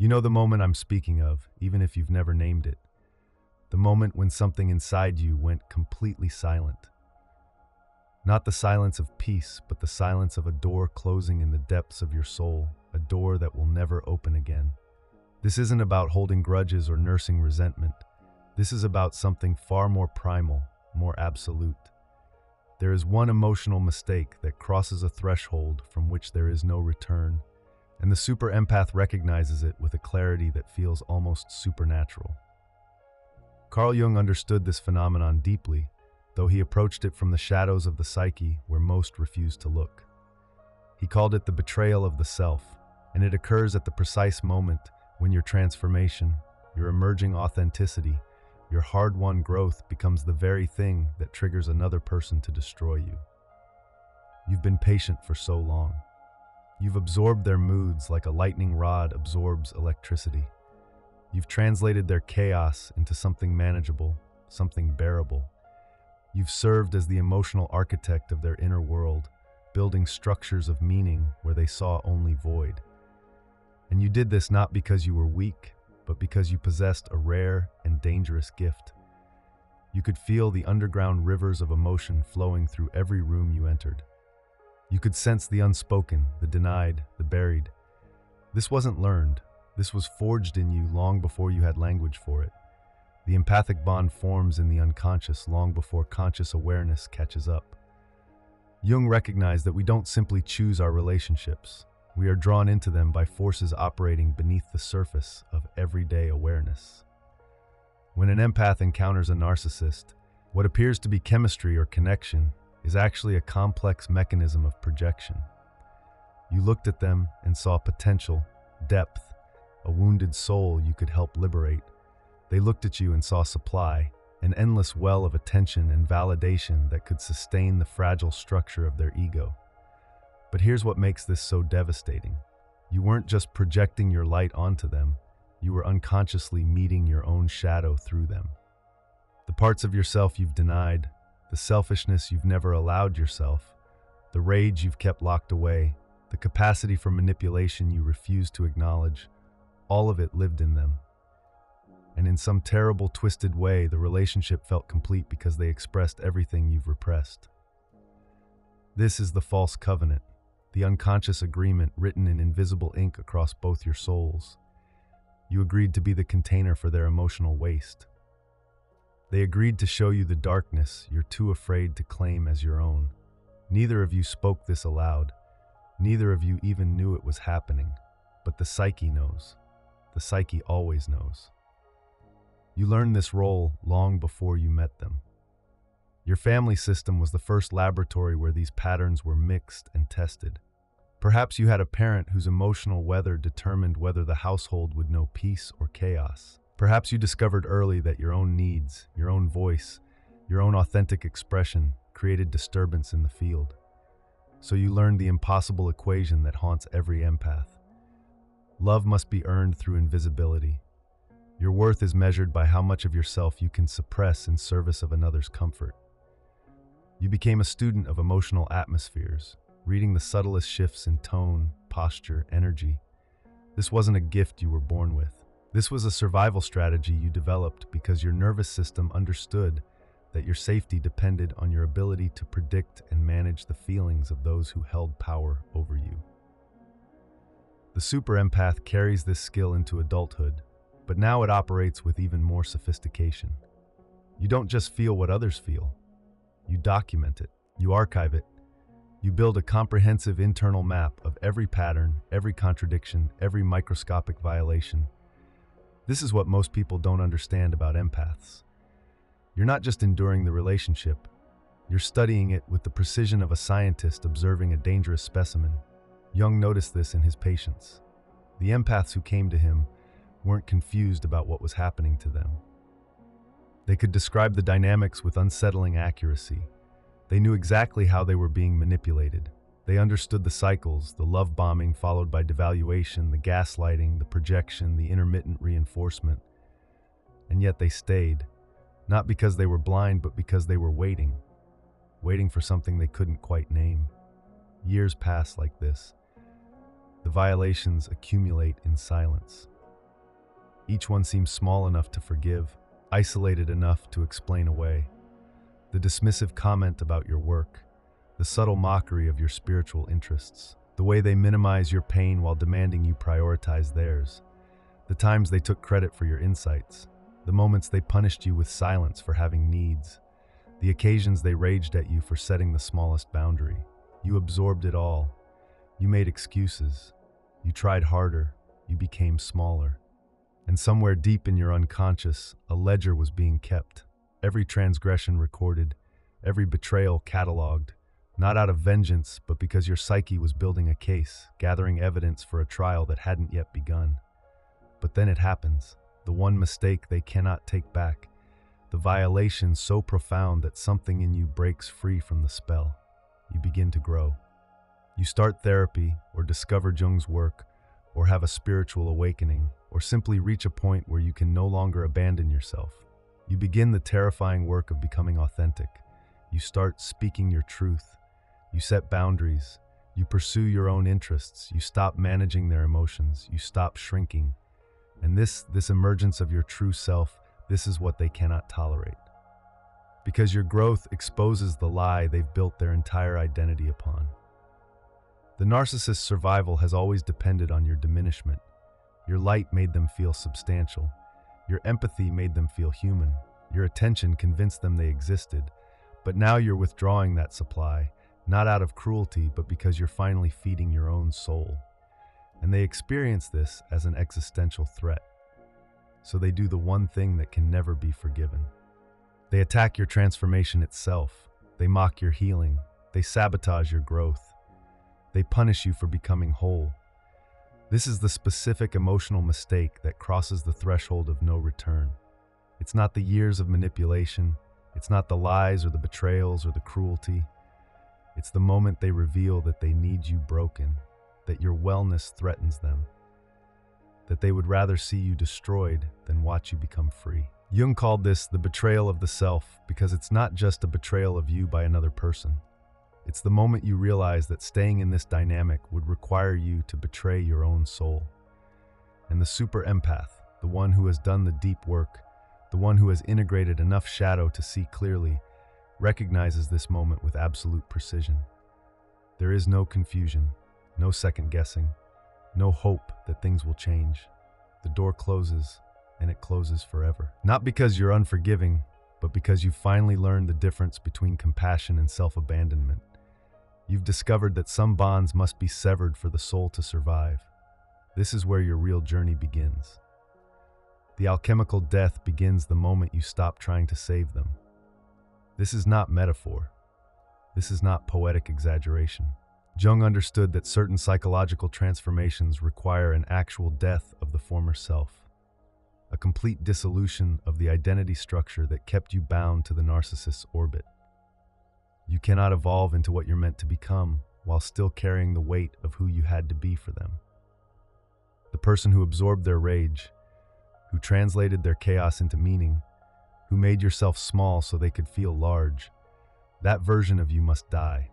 You know the moment I'm speaking of, even if you've never named it. The moment when something inside you went completely silent. Not the silence of peace, but the silence of a door closing in the depths of your soul, a door that will never open again. This isn't about holding grudges or nursing resentment. This is about something far more primal, more absolute. There is one emotional mistake that crosses a threshold from which there is no return, and the super-empath recognizes it with a clarity that feels almost supernatural. Carl Jung understood this phenomenon deeply, though he approached it from the shadows of the psyche where most refuse to look. He called it the betrayal of the self, and it occurs at the precise moment when your transformation, your emerging authenticity, your hard-won growth becomes the very thing that triggers another person to destroy you. You've been patient for so long. You've absorbed their moods like a lightning rod absorbs electricity. You've translated their chaos into something manageable, something bearable. You've served as the emotional architect of their inner world, building structures of meaning where they saw only void. And you did this not because you were weak, but because you possessed a rare and dangerous gift. You could feel the underground rivers of emotion flowing through every room you entered. You could sense the unspoken, the denied, the buried. This wasn't learned. This was forged in you long before you had language for it. The empathic bond forms in the unconscious long before conscious awareness catches up. Jung recognized that we don't simply choose our relationships. We are drawn into them by forces operating beneath the surface of everyday awareness. When an empath encounters a narcissist, what appears to be chemistry or connection is actually a complex mechanism of projection. You looked at them and saw potential, depth, a wounded soul you could help liberate. They looked at you and saw supply, an endless well of attention and validation that could sustain the fragile structure of their ego. But here's what makes this so devastating. You weren't just projecting your light onto them, you were unconsciously meeting your own shadow through them. The parts of yourself you've denied, the selfishness you've never allowed yourself, the rage you've kept locked away, the capacity for manipulation you refuse to acknowledge, all of it lived in them. And in some terrible, twisted way, the relationship felt complete because they expressed everything you've repressed. This is the false covenant, the unconscious agreement written in invisible ink across both your souls. You agreed to be the container for their emotional waste. They agreed to show you the darkness you're too afraid to claim as your own. Neither of you spoke this aloud. Neither of you even knew it was happening. But the psyche knows. The psyche always knows. You learned this role long before you met them. Your family system was the first laboratory where these patterns were mixed and tested. Perhaps you had a parent whose emotional weather determined whether the household would know peace or chaos. Perhaps you discovered early that your own needs, your own voice, your own authentic expression created disturbance in the field. So you learned the impossible equation that haunts every empath. Love must be earned through invisibility. Your worth is measured by how much of yourself you can suppress in service of another's comfort. You became a student of emotional atmospheres, reading the subtlest shifts in tone, posture, energy. This wasn't a gift you were born with. This was a survival strategy you developed because your nervous system understood that your safety depended on your ability to predict and manage the feelings of those who held power over you. The super-empath carries this skill into adulthood, but now it operates with even more sophistication. You don't just feel what others feel. You document it. You archive it. You build a comprehensive internal map of every pattern, every contradiction, every microscopic violation. This is what most people don't understand about empaths. You're not just enduring the relationship, you're studying it with the precision of a scientist observing a dangerous specimen. Jung noticed this in his patients. The empaths who came to him weren't confused about what was happening to them. They could describe the dynamics with unsettling accuracy. They knew exactly how they were being manipulated. They understood the cycles, the love bombing followed by devaluation, the gaslighting, the projection, the intermittent reinforcement. And yet they stayed, not because they were blind, but because they were waiting for something they couldn't quite name. Years pass like this. The violations accumulate in silence. Each one seems small enough to forgive, isolated enough to explain away. The dismissive comment about your work, the subtle mockery of your spiritual interests, the way they minimize your pain while demanding you prioritize theirs, the times they took credit for your insights, the moments they punished you with silence for having needs, the occasions they raged at you for setting the smallest boundary. You absorbed it all. You made excuses. You tried harder. You became smaller. And somewhere deep in your unconscious, a ledger was being kept. Every transgression recorded, every betrayal cataloged, not out of vengeance, but because your psyche was building a case, gathering evidence for a trial that hadn't yet begun. But then it happens, the one mistake they cannot take back, the violation so profound that something in you breaks free from the spell. You begin to grow. You start therapy, or discover Jung's work, or have a spiritual awakening, or simply reach a point where you can no longer abandon yourself. You begin the terrifying work of becoming authentic. You start speaking your truth. You set boundaries. You pursue your own interests. You stop managing their emotions. You stop shrinking. And this emergence of your true self, this is what they cannot tolerate. Because your growth exposes the lie they've built their entire identity upon. The narcissist's survival has always depended on your diminishment. Your light made them feel substantial. Your empathy made them feel human. Your attention convinced them they existed. But now you're withdrawing that supply, not out of cruelty, but because you're finally feeding your own soul. And they experience this as an existential threat. So they do the one thing that can never be forgiven. They attack your transformation itself. They mock your healing. They sabotage your growth. They punish you for becoming whole. This is the specific emotional mistake that crosses the threshold of no return. It's not the years of manipulation. It's not the lies or the betrayals or the cruelty. It's the moment they reveal that they need you broken, that your wellness threatens them, that they would rather see you destroyed than watch you become free. Jung called this the betrayal of the self because it's not just a betrayal of you by another person. It's the moment you realize that staying in this dynamic would require you to betray your own soul. And the super-empath, the one who has done the deep work, the one who has integrated enough shadow to see clearly, recognizes this moment with absolute precision. There is no confusion, no second guessing, no hope that things will change. The door closes, and it closes forever. Not because you're unforgiving, but because you've finally learned the difference between compassion and self-abandonment. You've discovered that some bonds must be severed for the soul to survive. This is where your real journey begins. The alchemical death begins the moment you stop trying to save them. This is not metaphor. This is not poetic exaggeration. Jung understood that certain psychological transformations require an actual death of the former self, a complete dissolution of the identity structure that kept you bound to the narcissist's orbit. You cannot evolve into what you're meant to become while still carrying the weight of who you had to be for them. The person who absorbed their rage, who translated their chaos into meaning, who made yourself small so they could feel large, that version of you must die.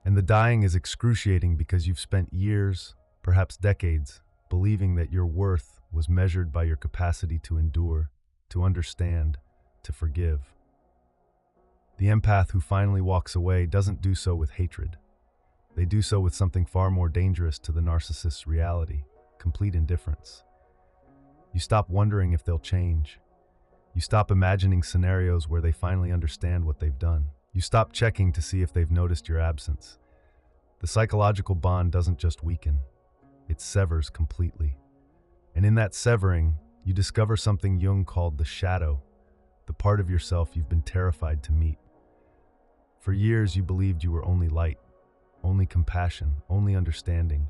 And the dying is excruciating because you've spent years, perhaps decades, believing that your worth was measured by your capacity to endure, to understand, to forgive. The empath who finally walks away doesn't do so with hatred. They do so with something far more dangerous to the narcissist's reality: complete indifference. You stop wondering if they'll change. You stop imagining scenarios where they finally understand what they've done. You stop checking to see if they've noticed your absence. The psychological bond doesn't just weaken, it severs completely. And in that severing, you discover something Jung called the shadow, the part of yourself you've been terrified to meet. For years, you believed you were only light, only compassion, only understanding.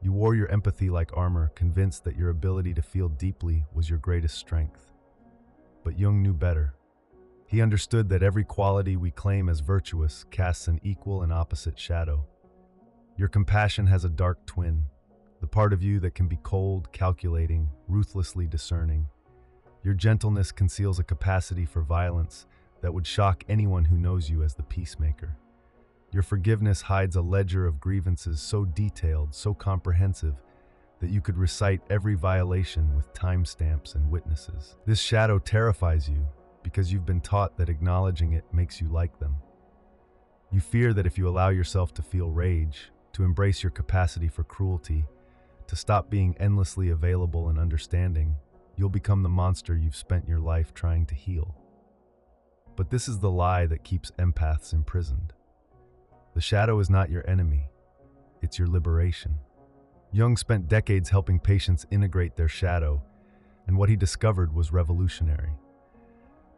You wore your empathy like armor, convinced that your ability to feel deeply was your greatest strength. But Jung knew better. He understood that every quality we claim as virtuous casts an equal and opposite shadow. Your compassion has a dark twin, the part of you that can be cold, calculating, ruthlessly discerning. Your gentleness conceals a capacity for violence that would shock anyone who knows you as the peacemaker. Your forgiveness hides a ledger of grievances so detailed, so comprehensive, that you could recite every violation with timestamps and witnesses. This shadow terrifies you because you've been taught that acknowledging it makes you like them. You fear that if you allow yourself to feel rage, to embrace your capacity for cruelty, to stop being endlessly available and understanding, you'll become the monster you've spent your life trying to heal. But this is the lie that keeps empaths imprisoned. The shadow is not your enemy, it's your liberation. Jung spent decades helping patients integrate their shadow, and what he discovered was revolutionary.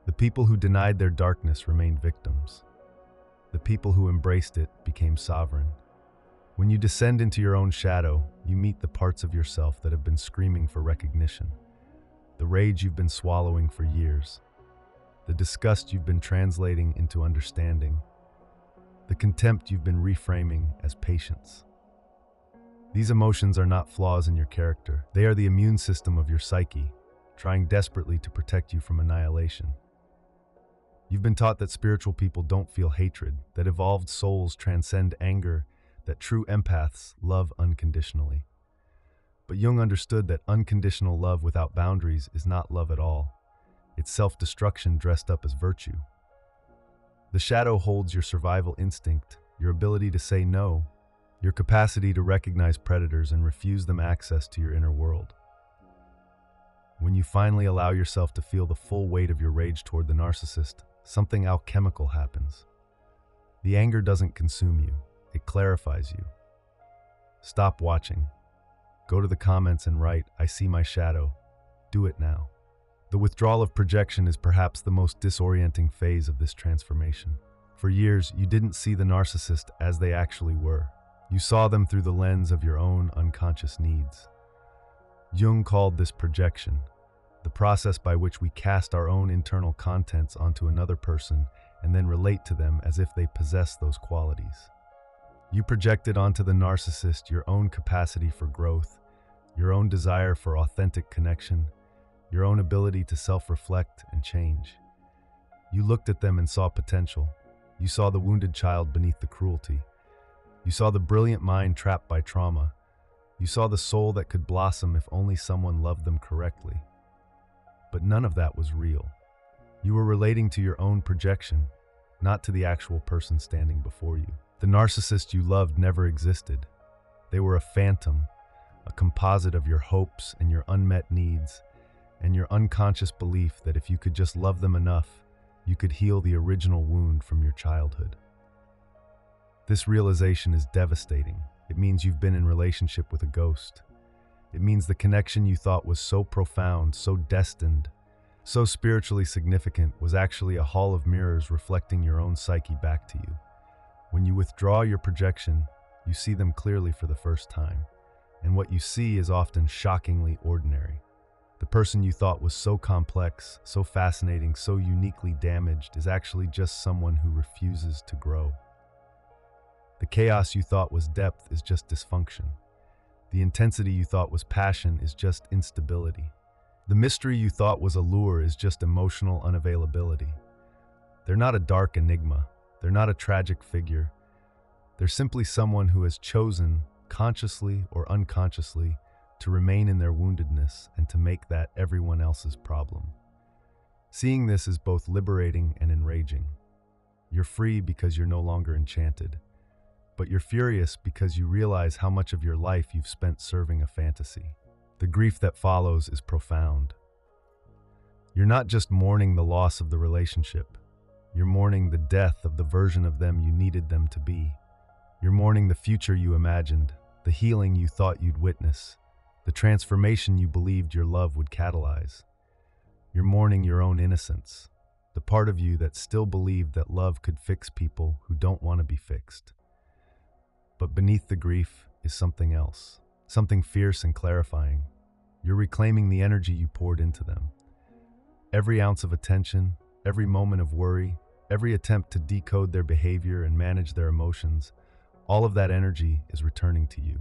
The people who denied their darkness remained victims. The people who embraced it became sovereign. When you descend into your own shadow, you meet the parts of yourself that have been screaming for recognition, the rage you've been swallowing for years, the disgust you've been translating into understanding, the contempt you've been reframing as patience. These emotions are not flaws in your character. They are the immune system of your psyche, trying desperately to protect you from annihilation. You've been taught that spiritual people don't feel hatred, that evolved souls transcend anger, that true empaths love unconditionally. But Jung understood that unconditional love without boundaries is not love at all. It's self-destruction dressed up as virtue. The shadow holds your survival instinct, your ability to say no, your capacity to recognize predators and refuse them access to your inner world. When you finally allow yourself to feel the full weight of your rage toward the narcissist, something alchemical happens. The anger doesn't consume you. It clarifies you. Stop watching. Go to the comments and write, "I see my shadow." Do it now. The withdrawal of projection is perhaps the most disorienting phase of this transformation. For years, you didn't see the narcissist as they actually were. You saw them through the lens of your own unconscious needs. Jung called this projection, the process by which we cast our own internal contents onto another person and then relate to them as if they possess those qualities. You projected onto the narcissist your own capacity for growth, your own desire for authentic connection, your own ability to self-reflect and change. You looked at them and saw potential. You saw the wounded child beneath the cruelty. You saw the brilliant mind trapped by trauma. You saw the soul that could blossom if only someone loved them correctly. But none of that was real. You were relating to your own projection, not to the actual person standing before you. The narcissist you loved never existed. They were a phantom, a composite of your hopes and your unmet needs, and your unconscious belief that if you could just love them enough, you could heal the original wound from your childhood. This realization is devastating. It means you've been in relationship with a ghost. It means the connection you thought was so profound, so destined, so spiritually significant was actually a hall of mirrors reflecting your own psyche back to you. When you withdraw your projection, you see them clearly for the first time, and what you see is often shockingly ordinary. The person you thought was so complex, so fascinating, so uniquely damaged is actually just someone who refuses to grow. The chaos you thought was depth is just dysfunction. The intensity you thought was passion is just instability. The mystery you thought was allure is just emotional unavailability. They're not a dark enigma. They're not a tragic figure. They're simply someone who has chosen, consciously or unconsciously, to remain in their woundedness and to make that everyone else's problem. Seeing this is both liberating and enraging. You're free because you're no longer enchanted, but you're furious because you realize how much of your life you've spent serving a fantasy. The grief that follows is profound. You're not just mourning the loss of the relationship. You're mourning the death of the version of them you needed them to be. You're mourning the future you imagined, the healing you thought you'd witness, the transformation you believed your love would catalyze. You're mourning your own innocence, the part of you that still believed that love could fix people who don't want to be fixed. But beneath the grief is something else, something fierce and clarifying. You're reclaiming the energy you poured into them. Every ounce of attention, every moment of worry, every attempt to decode their behavior and manage their emotions, all of that energy is returning to you.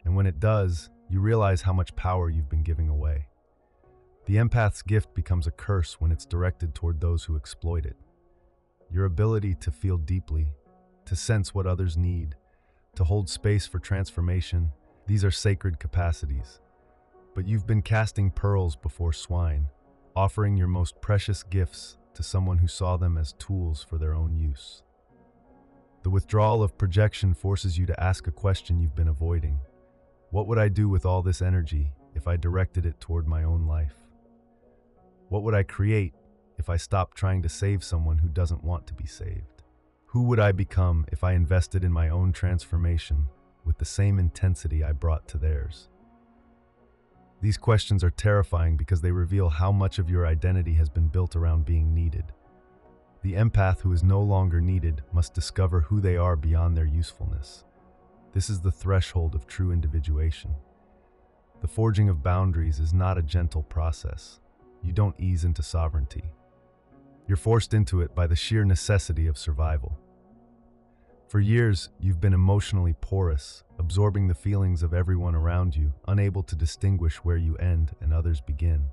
And when it does, you realize how much power you've been giving away. The empath's gift becomes a curse when it's directed toward those who exploit it. Your ability to feel deeply, to sense what others need, to hold space for transformation, These are sacred capacities. But you've been casting pearls before swine, offering your most precious gifts to someone who saw them as tools for their own use. The withdrawal of projection forces you to ask a question you've been avoiding. What would I do with all this energy if I directed it toward my own life? What would I create if I stopped trying to save someone who doesn't want to be saved? Who would I become if I invested in my own transformation with the same intensity I brought to theirs? These questions are terrifying because they reveal how much of your identity has been built around being needed. The empath who is no longer needed must discover who they are beyond their usefulness. This is the threshold of true individuation. The forging of boundaries is not a gentle process. You don't ease into sovereignty. You're forced into it by the sheer necessity of survival. For years, you've been emotionally porous, absorbing the feelings of everyone around you, unable to distinguish where you end and others begin.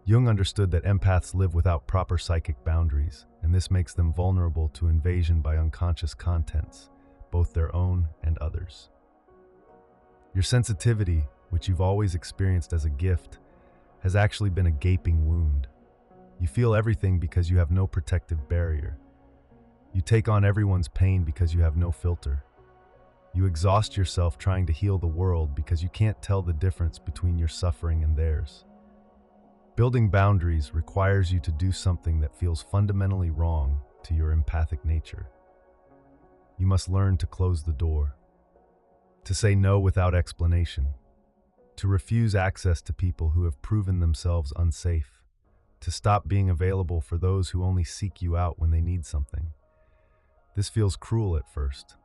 Jung understood that empaths live without proper psychic boundaries, and this makes them vulnerable to invasion by unconscious contents, both their own and others. Your sensitivity, which you've always experienced as a gift, has actually been a gaping wound. You feel everything because you have no protective barrier. You take on everyone's pain because you have no filter. You exhaust yourself trying to heal the world because you can't tell the difference between your suffering and theirs. Building boundaries requires you to do something that feels fundamentally wrong to your empathic nature. You must learn to close the door, to say no without explanation, to refuse access to people who have proven themselves unsafe, to stop being available for those who only seek you out when they need something. This feels cruel at first.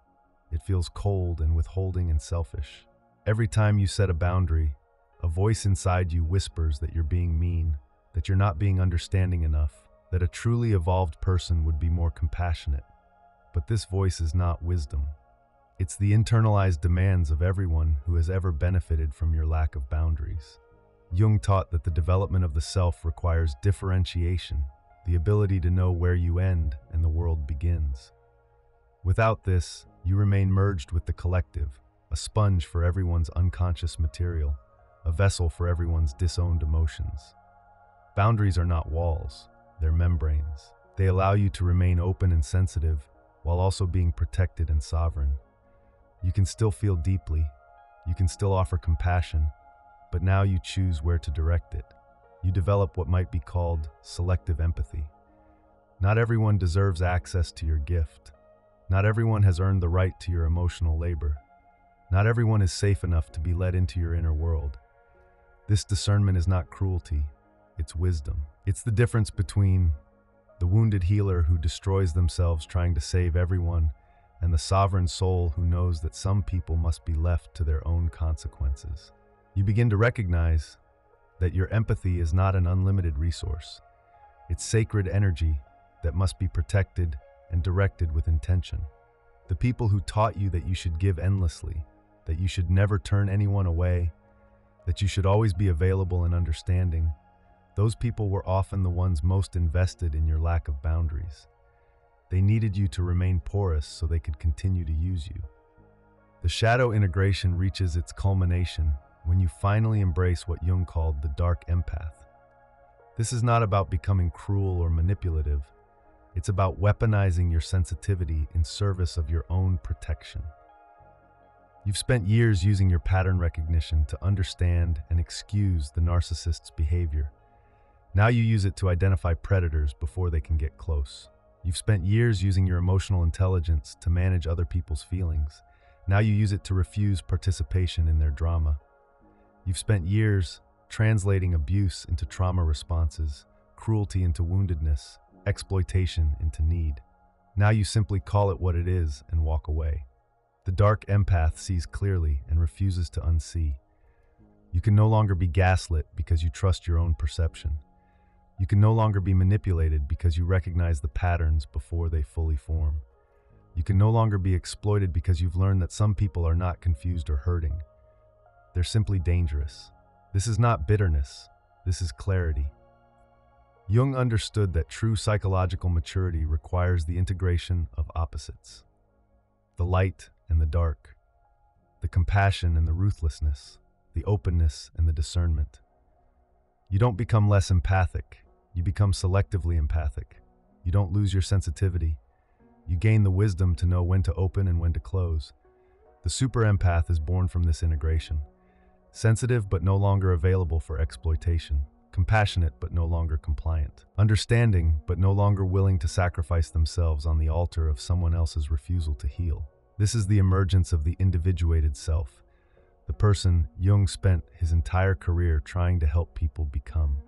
It feels cold and withholding and selfish. Every time you set a boundary, a voice inside you whispers that you're being mean, that you're not being understanding enough, that a truly evolved person would be more compassionate. But this voice is not wisdom. It's the internalized demands of everyone who has ever benefited from your lack of boundaries. Jung taught that the development of the self requires differentiation, the ability to know where you end and the world begins. Without this, you remain merged with the collective, a sponge for everyone's unconscious material, a vessel for everyone's disowned emotions. Boundaries are not walls, they're membranes. They allow you to remain open and sensitive while also being protected and sovereign. You can still feel deeply, you can still offer compassion, but now you choose where to direct it. You develop what might be called selective empathy. Not everyone deserves access to your gift. Not everyone has earned the right to your emotional labor. Not everyone is safe enough to be let into your inner world. This discernment is not cruelty, it's wisdom. It's the difference between the wounded healer who destroys themselves trying to save everyone and the sovereign soul who knows that some people must be left to their own consequences. You begin to recognize that your empathy is not an unlimited resource. It's sacred energy that must be protected and directed with intention. The people who taught you that you should give endlessly, that you should never turn anyone away, that you should always be available and understanding, those people were often the ones most invested in your lack of boundaries. They needed you to remain porous so they could continue to use you. The shadow integration reaches its culmination when you finally embrace what Jung called the dark empath. This is not about becoming cruel or manipulative. It's about weaponizing your sensitivity in service of your own protection. You've spent years using your pattern recognition to understand and excuse the narcissist's behavior. Now you use it to identify predators before they can get close. You've spent years using your emotional intelligence to manage other people's feelings. Now you use it to refuse participation in their drama. You've spent years translating abuse into trauma responses, cruelty into woundedness, exploitation into need. Now you simply call it what it is and walk away. The dark empath sees clearly and refuses to unsee. You can no longer be gaslit because you trust your own perception. You can no longer be manipulated because you recognize the patterns before they fully form. You can no longer be exploited because you've learned that some people are not confused or hurting. They're simply dangerous. This is not bitterness. This is clarity. Jung understood that true psychological maturity requires the integration of opposites, the light and the dark, the compassion and the ruthlessness, the openness and the discernment. You don't become less empathic, you become selectively empathic. You don't lose your sensitivity. You gain the wisdom to know when to open and when to close. The super-empath is born from this integration. Sensitive but no longer available for exploitation. Compassionate but no longer compliant. Understanding but no longer willing to sacrifice themselves on the altar of someone else's refusal to heal. This is the emergence of the individuated self, the person Jung spent his entire career trying to help people become.